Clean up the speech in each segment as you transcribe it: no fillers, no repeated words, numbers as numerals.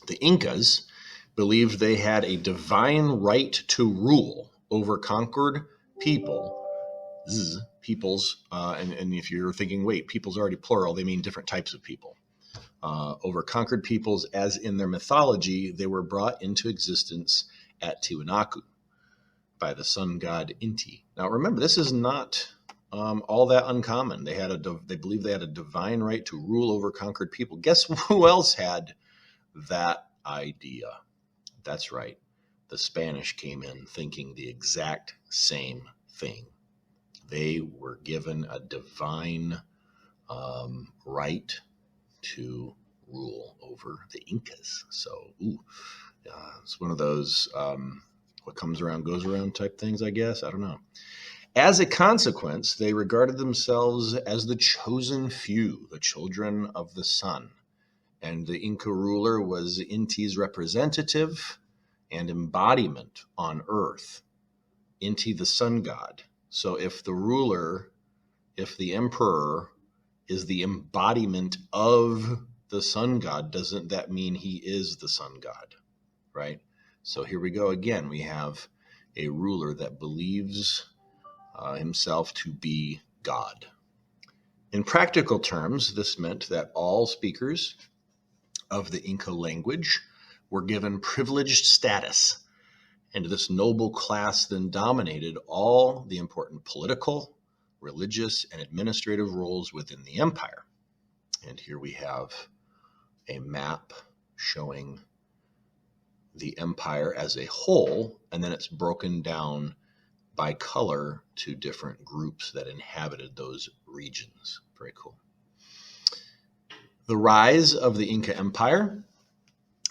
The Incas believed they had a divine right to rule over conquered peoples, and if you're thinking, wait, people's already plural, they mean different types of people. Over conquered peoples, as in their mythology, they were brought into existence at Tiwanaku by the sun god Inti. Now remember, this is not all that uncommon. They believed they had a divine right to rule over conquered people. Guess who else had that idea? That's right. The Spanish came in thinking the exact same thing. They were given a divine right to rule over the Incas. So, it's one of those what comes around goes around type things, I guess. I don't know. As a consequence, they regarded themselves as the chosen few, the children of the sun. And the Inca ruler was Inti's representative and embodiment on earth. Inti, the sun god. So if the emperor is the embodiment of the sun god, doesn't that mean he is the sun god, right? So here we go again. We have a ruler that believes himself to be God. In practical terms, this meant that all speakers of the Inca language were given privileged status, and this noble class then dominated all the important political, religious, and administrative roles within the empire. And here we have a map showing the empire as a whole, and then it's broken down by color to different groups that inhabited those regions. Very cool. The rise of the Inca Empire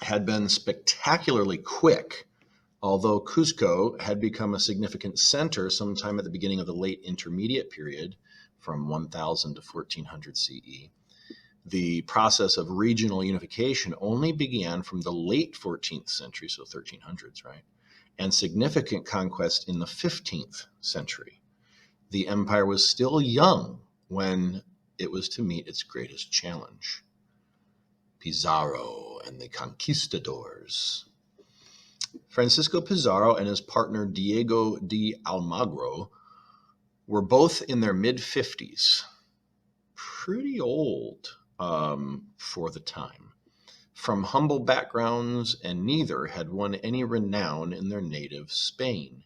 had been spectacularly quick, although Cusco had become a significant center sometime at the beginning of the late intermediate period from 1000 to 1400 CE. The process of regional unification only began from the late 14th century, so 1300s, right? And significant conquest in the 15th century. The empire was still young when it was to meet its greatest challenge. Pizarro and the conquistadors. Francisco Pizarro and his partner Diego de Almagro were both in their mid-50s. Pretty old for the time. From humble backgrounds, and neither had won any renown in their native Spain,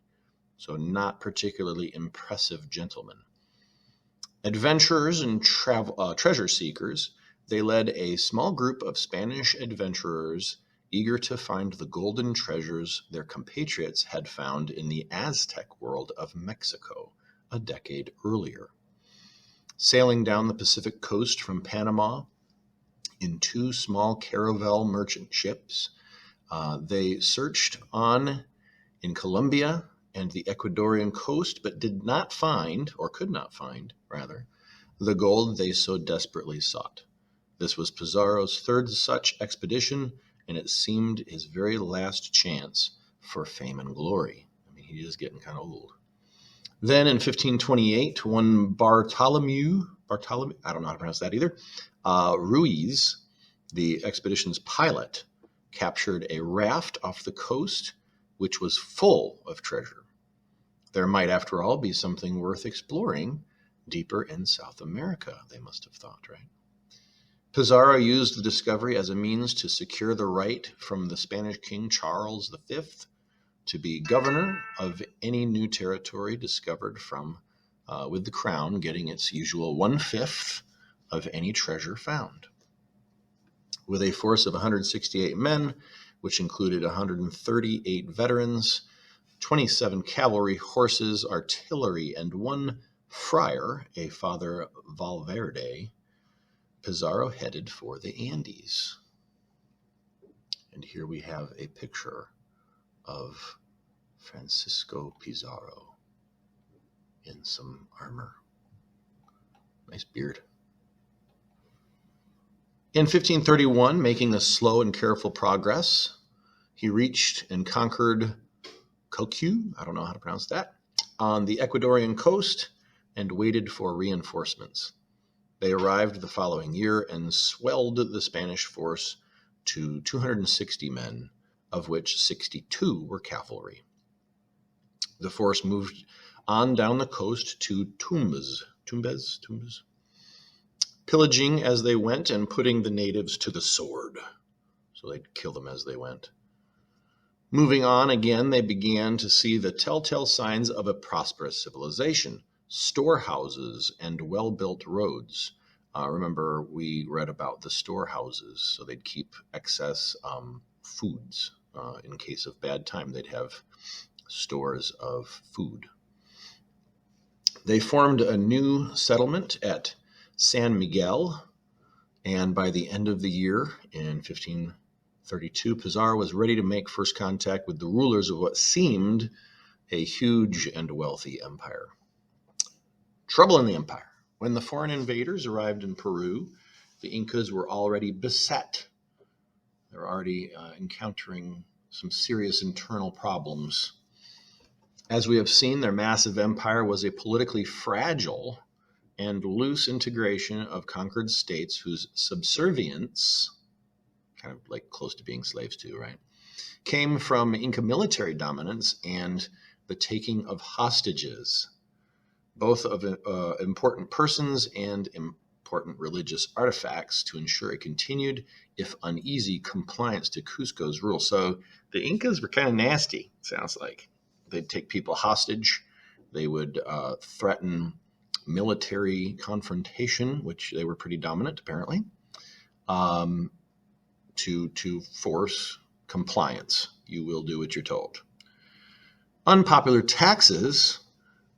so not particularly impressive gentlemen. Adventurers and treasure seekers, they led a small group of Spanish adventurers eager to find the golden treasures their compatriots had found in the Aztec world of Mexico a decade earlier. Sailing down the Pacific coast from Panama in two small caravel merchant ships, they searched on in Colombia and the Ecuadorian coast, but did not find, or could not find, rather, the gold they so desperately sought. This was Pizarro's third such expedition, and it seemed his very last chance for fame and glory. I mean, he is getting kind of old. Then in 1528, one Bartolomeu, I don't know how to pronounce that either, Ruiz, the expedition's pilot, captured a raft off the coast, which was full of treasure. There might, after all, be something worth exploring deeper in South America, they must have thought, right? Pizarro used the discovery as a means to secure the right from the Spanish King Charles V to be governor of any new territory discovered from, with the crown getting its usual 1/5 of any treasure found. With a force of 168 men, which included 138 veterans, 27 cavalry horses, artillery, and one friar, a Father Valverde, Pizarro headed for the Andes. And here we have a picture of Francisco Pizarro in some armor. Nice beard. In 1531, making a slow and careful progress, he reached and conquered Coquille, I don't know how to pronounce that, on the Ecuadorian coast and waited for reinforcements. They arrived the following year and swelled the Spanish force to 260 men, of which 62 were cavalry. The force moved on down the coast to Tumbes, pillaging as they went and putting the natives to the sword. So they'd kill them as they went. Moving on again, they began to see the telltale signs of a prosperous civilization, storehouses and well-built roads. Remember, we read about the storehouses, so they'd keep excess foods. In case of bad time, they'd have stores of food. They formed a new settlement at San Miguel, and by the end of the year, in 1532, Pizarro was ready to make first contact with the rulers of what seemed a huge and wealthy empire. Trouble in the empire. When the foreign invaders arrived in Peru, the Incas were already beset. They were already encountering some serious internal problems. As we have seen, their massive empire was a politically fragile and loose integration of conquered states whose subservience, kind of like close to being slaves too, right, came from Inca military dominance and the taking of hostages, both of important persons and important religious artifacts, to ensure a continued, if uneasy, compliance to Cusco's rule. So the Incas were kind of nasty, sounds like. They'd take people hostage. They would threaten military confrontation, which they were pretty dominant, apparently, to force compliance. You will do what you're told. Unpopular taxes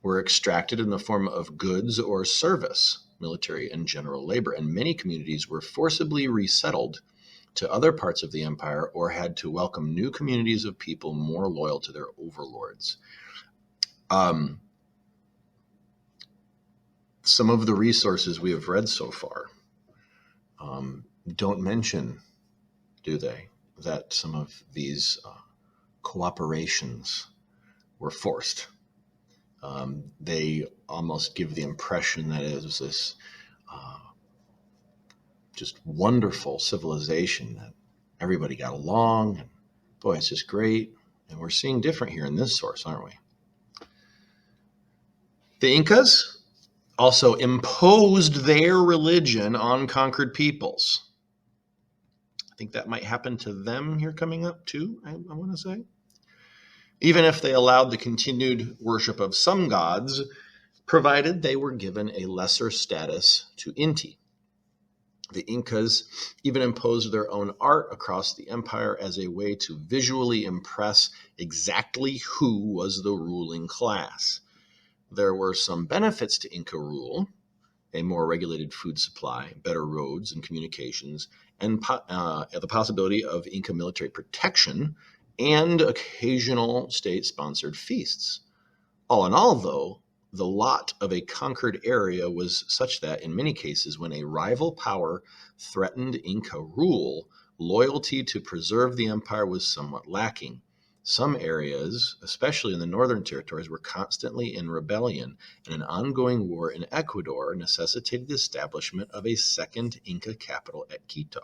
were extracted in the form of goods or service, military and general labor, and many communities were forcibly resettled to other parts of the empire or had to welcome new communities of people more loyal to their overlords. Some of the resources we have read so far don't mention, do they, that some of these cooperations were forced. They almost give the impression that it was this just wonderful civilization that everybody got along, and boy, it's just great. And we're seeing different here in this source, aren't we? The Incas also imposed their religion on conquered peoples. I think that might happen to them here coming up too, I want to say. Even if they allowed the continued worship of some gods, provided they were given a lesser status to Inti. The Incas even imposed their own art across the empire as a way to visually impress exactly who was the ruling class. There were some benefits to Inca rule: a more regulated food supply, better roads and communications, and the possibility of Inca military protection and occasional state-sponsored feasts. All in all, though, the lot of a conquered area was such that, in many cases, when a rival power threatened Inca rule, loyalty to preserve the empire was somewhat lacking. Some areas, especially in the northern territories, were constantly in rebellion, and an ongoing war in Ecuador necessitated the establishment of a second Inca capital at Quito.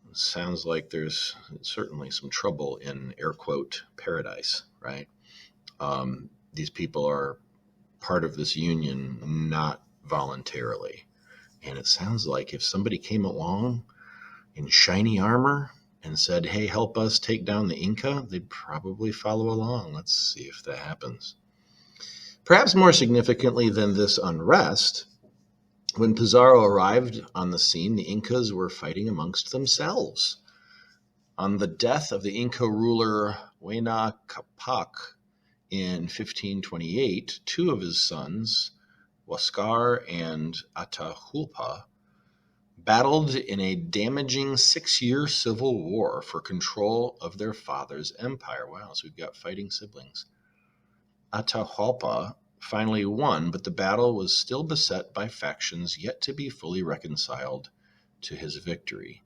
It sounds like there's certainly some trouble in, air quote, paradise, right? These people are part of this union not voluntarily. And it sounds like if somebody came along in shiny armor and said, hey, help us take down the Inca, they'd probably follow along. Let's see if that happens. Perhaps more significantly than this unrest, when Pizarro arrived on the scene, the Incas were fighting amongst themselves. On the death of the Inca ruler Huayna Capac in 1528, two of his sons, Huascar and Atahualpa, battled in a damaging 6-year civil war for control of their father's empire. Wow, so we've got fighting siblings. Atahualpa finally won, but the battle was still beset by factions yet to be fully reconciled to his victory.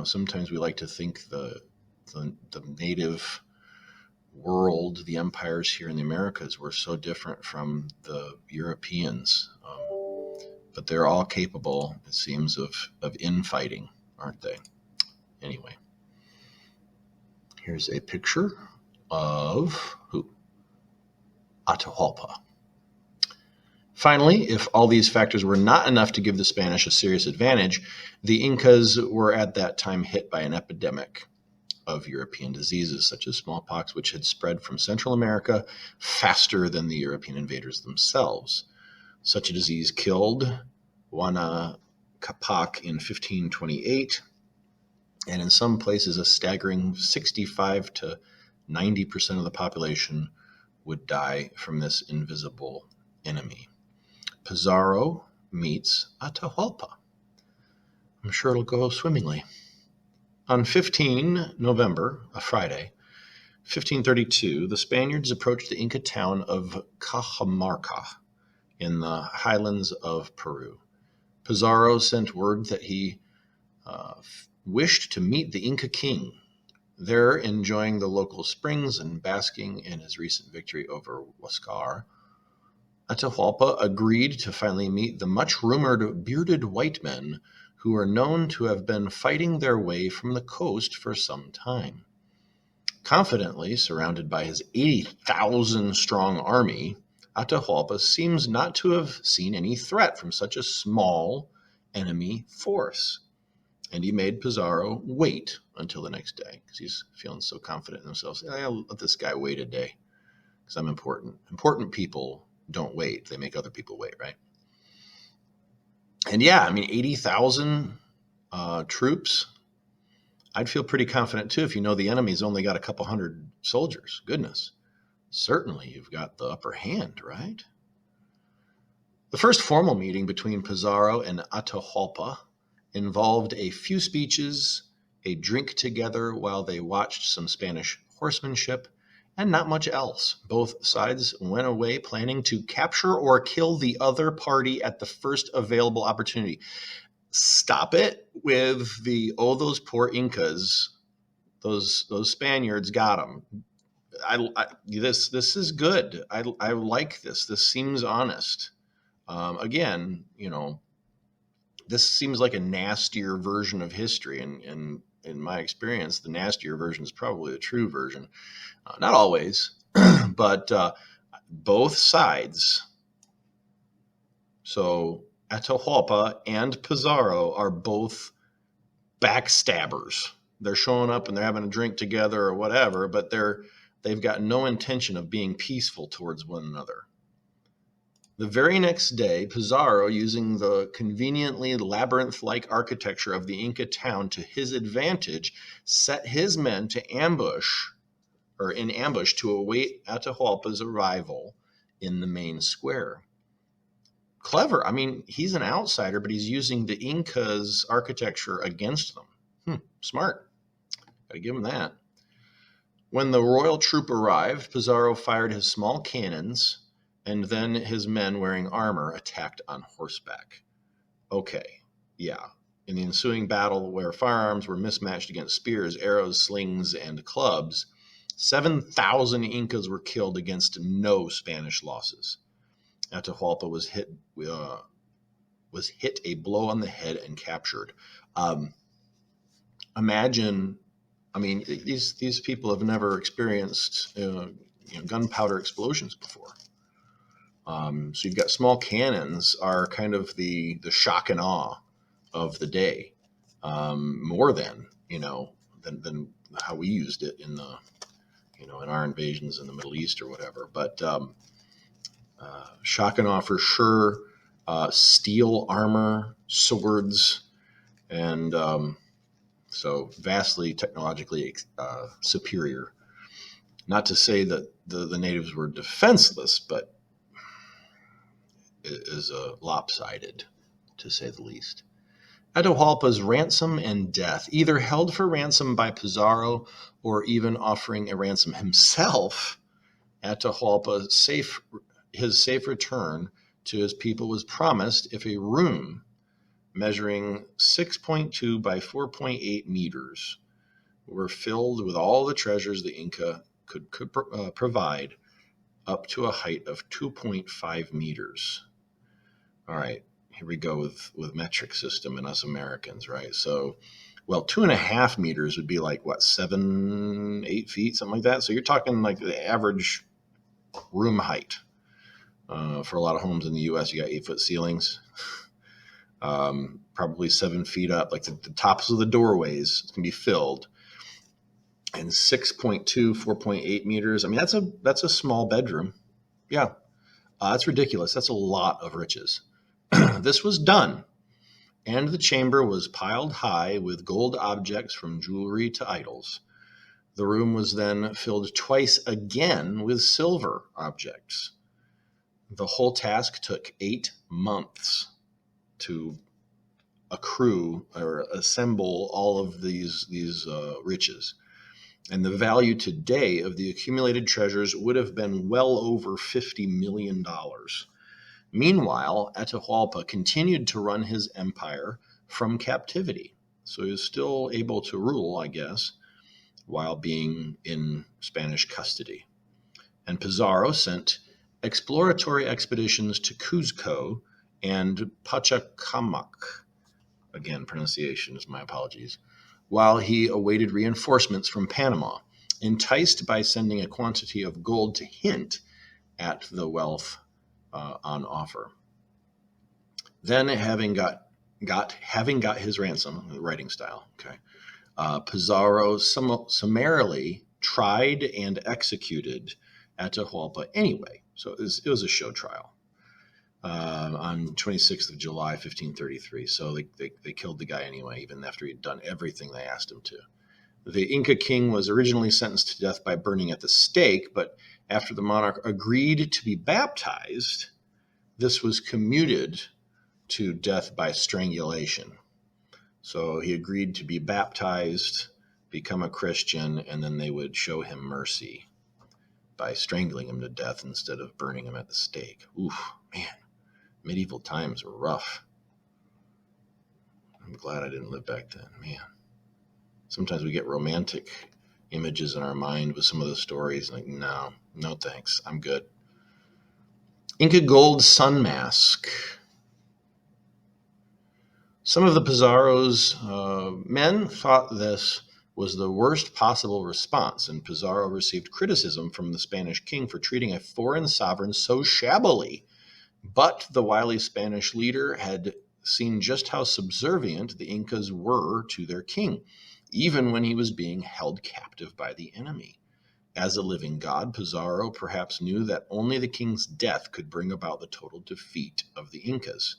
Sometimes we like to think the native world, the empires here in the Americas, were so different from the Europeans. but they're all capable, it seems, of infighting, aren't they? Anyway, here's a picture of who? Atahualpa. Finally, if all these factors were not enough to give the Spanish a serious advantage, the Incas were at that time hit by an epidemic of European diseases such as smallpox, which had spread from Central America faster than the European invaders themselves. Such a disease killed Huayna Capac in 1528, and in some places a staggering 65 to 90% of the population would die from this invisible enemy. Pizarro meets Atahualpa. I'm sure it'll go swimmingly. On 15 November, a Friday, 1532, the Spaniards approached the Inca town of Cajamarca in the highlands of Peru. Pizarro sent word that he wished to meet the Inca king, there enjoying the local springs and basking in his recent victory over Huascar. Atahualpa agreed to finally meet the much-rumored bearded white men who are known to have been fighting their way from the coast for some time. Confidently surrounded by his 80,000-strong army, Atahualpa seems not to have seen any threat from such a small enemy force. And he made Pizarro wait until the next day because he's feeling so confident in himself. I'll let this guy wait a day because I'm important. Important people don't wait. They make other people wait, right? And yeah, I mean, 80,000 troops. I'd feel pretty confident too if you know the enemy's only got a couple hundred soldiers. Goodness. Certainly you've got the upper hand, right? The first formal meeting between Pizarro and Atahualpa involved a few speeches, a drink together while they watched some Spanish horsemanship, and not much else. Both sides went away planning to capture or kill the other party at the first available opportunity. Stop it with the, oh, those poor Incas, those Spaniards got them. This is good. I like this. This seems honest. Again, you know, this seems like a nastier version of history, and in my experience, the nastier version is probably the true version. Not always, but both sides. So Atahualpa and Pizarro are both backstabbers. They're showing up and they're having a drink together or whatever, but they've got no intention of being peaceful towards one another. The very next day, Pizarro, using the conveniently labyrinth-like architecture of the Inca town to his advantage, set his men to in ambush to await Atahualpa's arrival in the main square. Clever. I mean, he's an outsider, but he's using the Incas' architecture against them. Smart. Gotta give him that. When the royal troop arrived, Pizarro fired his small cannons, and then his men wearing armor attacked on horseback. Okay, yeah. In the ensuing battle, where firearms were mismatched against spears, arrows, slings, and clubs, 7,000 Incas were killed against no Spanish losses. Atahualpa was hit a blow on the head and captured. Imagine, I mean, these people have never experienced gunpowder explosions before. So you've got small cannons are kind of the shock and awe of the day, more than how we used it in the in our invasions in the Middle East or whatever. But shock and awe for sure. Steel armor, swords, and so vastly technologically superior. Not to say that the natives were defenseless, but it is lopsided, to say the least. Atahualpa's ransom and death, either held for ransom by Pizarro or even offering a ransom himself, Atahualpa's his safe return to his people was promised if a room measuring 6.2 by 4.8 meters were filled with all the treasures the Inca could provide, up to a height of 2.5 meters. All right, here we go with metric system and us Americans, right? So, well, 2.5 meters would be like what, 7, 8 feet, something like that. So you're talking like the average room height. For a lot of homes in the U.S., you got 8-foot ceilings, probably 7 feet up. Like the tops of the doorways can be filled, and 6.2, 4.8 meters. I mean, that's a small bedroom. Yeah, that's ridiculous. That's a lot of riches. This was done, and the chamber was piled high with gold objects from jewelry to idols. The room was then filled twice again with silver objects. The whole task took 8 months to accrue or assemble all of these riches. And the value today of the accumulated treasures would have been well over $50 million. Meanwhile, Atahualpa continued to run his empire from captivity. So he was still able to rule, I guess, while being in Spanish custody. And Pizarro sent exploratory expeditions to Cuzco and Pachacamac. Again, pronunciations, my apologies. While he awaited reinforcements from Panama, enticed by sending a quantity of gold to hint at the wealth on offer. Then, having got his ransom, the writing style, okay, Pizarro summarily tried and executed Atahualpa anyway. So it was a show trial on 26th of July, 1533. So they killed the guy anyway, even after he'd done everything they asked him to. The Inca king was originally sentenced to death by burning at the stake, but after the monarch agreed to be baptized, this was commuted to death by strangulation. So he agreed to be baptized, become a Christian, and then they would show him mercy by strangling him to death instead of burning him at the stake. Oof, man, medieval times were rough. I'm glad I didn't live back then, man. Sometimes we get romantic images in our mind with some of the stories, like, no thanks, I'm good. Inca gold sun mask. Some of the Pizarro's men thought this was the worst possible response, and Pizarro received criticism from the Spanish king for treating a foreign sovereign so shabbily. But the wily Spanish leader had seen just how subservient the Incas were to their king, even when he was being held captive by the enemy. As a living god, Pizarro perhaps knew that only the king's death could bring about the total defeat of the Incas.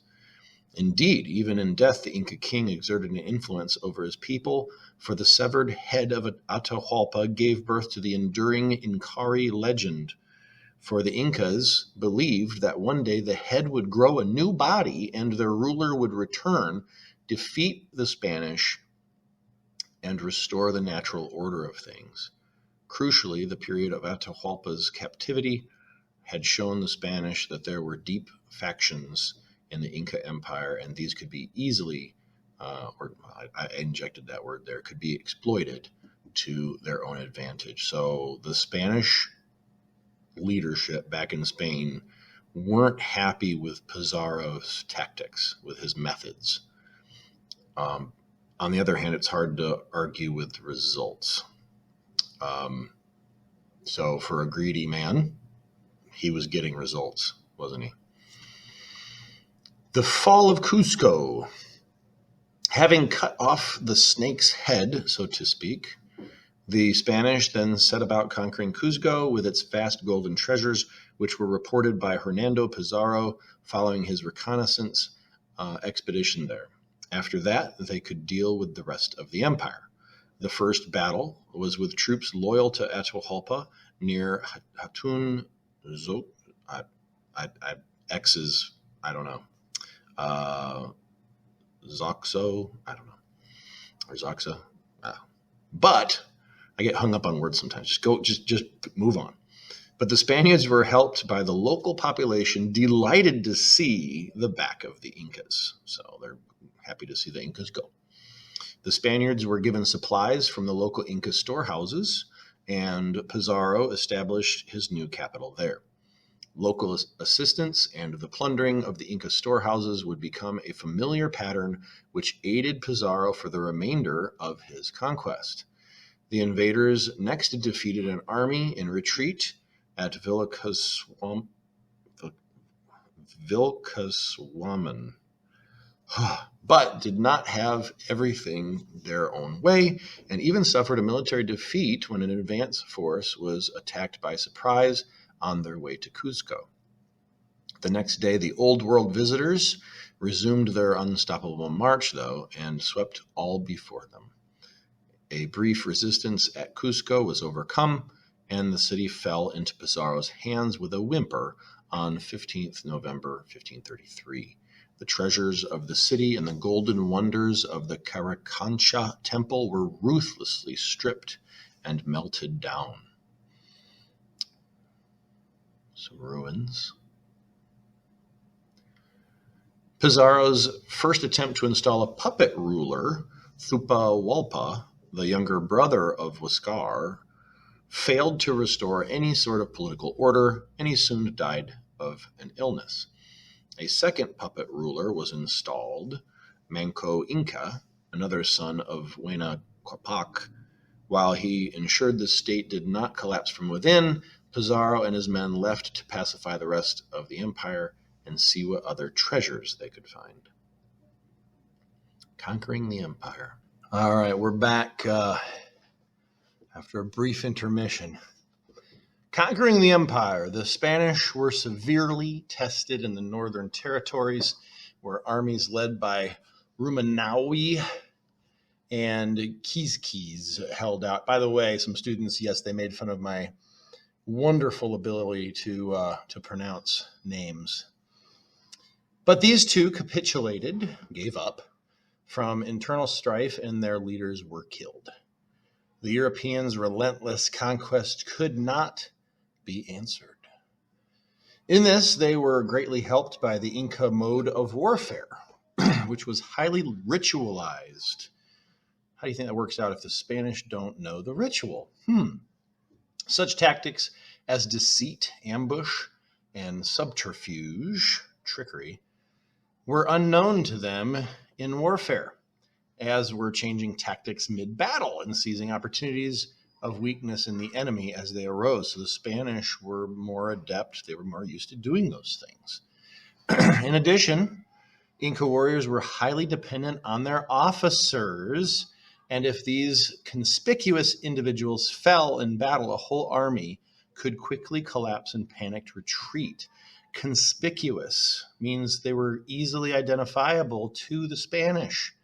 Indeed, even in death, the Inca king exerted an influence over his people, for the severed head of Atahualpa gave birth to the enduring Incari legend. For the Incas believed that one day the head would grow a new body and their ruler would return, defeat the Spanish, and restore the natural order of things. Crucially, the period of Atahualpa's captivity had shown the Spanish that there were deep factions in the Inca Empire, and these could be easily, I injected that word there, could be exploited to their own advantage. So the Spanish leadership back in Spain weren't happy with Pizarro's tactics, with his methods. On the other hand, it's hard to argue with the results. So for a greedy man, he was getting results, wasn't he? The fall of Cuzco. Having cut off the snake's head, so to speak, the Spanish then set about conquering Cuzco with its vast golden treasures, which were reported by Hernando Pizarro following his reconnaissance expedition there. After that, they could deal with the rest of the empire. The first battle was with troops loyal to Atahualpa near Hatun Zoc. X's, I don't know. Zoxo, I don't know, or Zoxa. But I get hung up on words sometimes. Just move on. But the Spaniards were helped by the local population, delighted to see the back of the Incas. So they're happy to see the Incas go. The Spaniards were given supplies from the local Inca storehouses, and Pizarro established his new capital there. Local assistance and the plundering of the Inca storehouses would become a familiar pattern which aided Pizarro for the remainder of his conquest. The invaders next defeated an army in retreat at Vilcaswaman, but did not have everything their own way, and even suffered a military defeat when an advance force was attacked by surprise on their way to Cuzco. The next day, the Old World visitors resumed their unstoppable march, though, and swept all before them. A brief resistance at Cuzco was overcome, and the city fell into Pizarro's hands with a whimper on 15th November 1533. The treasures of the city and the golden wonders of the Caracancha temple were ruthlessly stripped and melted down. Some ruins. Pizarro's first attempt to install a puppet ruler, Thupa the younger brother of Huascar, failed to restore any sort of political order, and he soon died of an illness. A second puppet ruler was installed, Manco Inca, another son of Huayna Capac. While he ensured the state did not collapse from within, Pizarro and his men left to pacify the rest of the empire and see what other treasures they could find. Conquering the empire. All right, we're back after a brief intermission. Conquering the empire. The Spanish were severely tested in the northern territories, where armies led by Rumanawi and Quizquiz held out. By the way, some students, yes, they made fun of my wonderful ability to pronounce names. But these two capitulated, gave up, from internal strife, and their leaders were killed. The Europeans' relentless conquest could not be answered. In this, they were greatly helped by the Inca mode of warfare, which was highly ritualized. How do you think that works out if the Spanish don't know the ritual? Such tactics as deceit, ambush, and subterfuge, trickery, were unknown to them in warfare, as were changing tactics mid-battle and seizing opportunities of weakness in the enemy as they arose. So the Spanish were more adept. They were more used to doing those things. In addition, Inca warriors were highly dependent on their officers, and if these conspicuous individuals fell in battle, a whole army could quickly collapse and panicked retreat. Conspicuous means they were easily identifiable to the Spanish.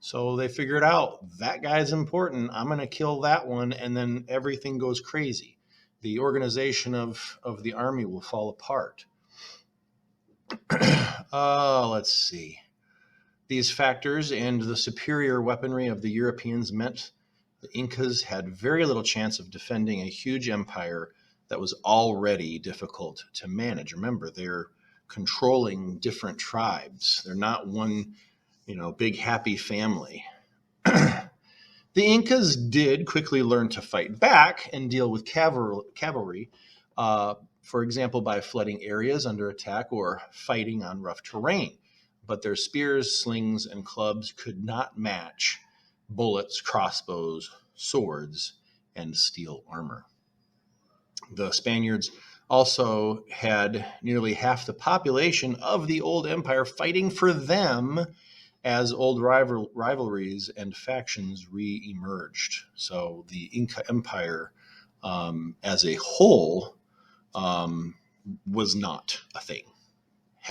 So they figured out, that guy's important, I'm going to kill that one, and then everything goes crazy. The organization of the army will fall apart. Let's see. These factors and the superior weaponry of the Europeans meant the Incas had very little chance of defending a huge empire that was already difficult to manage. Remember, they're controlling different tribes. They're not one, big happy family. The Incas did quickly learn to fight back and deal with cavalry, for example, by flooding areas under attack or fighting on rough terrain. But their spears, slings, and clubs could not match bullets, crossbows, swords, and steel armor. The Spaniards also had nearly half the population of the old empire fighting for them as old rivalries and factions re-emerged. So the Inca Empire as a whole was not a thing.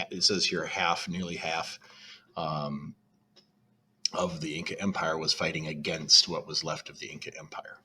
It says here nearly half of the Inca Empire was fighting against what was left of the Inca Empire.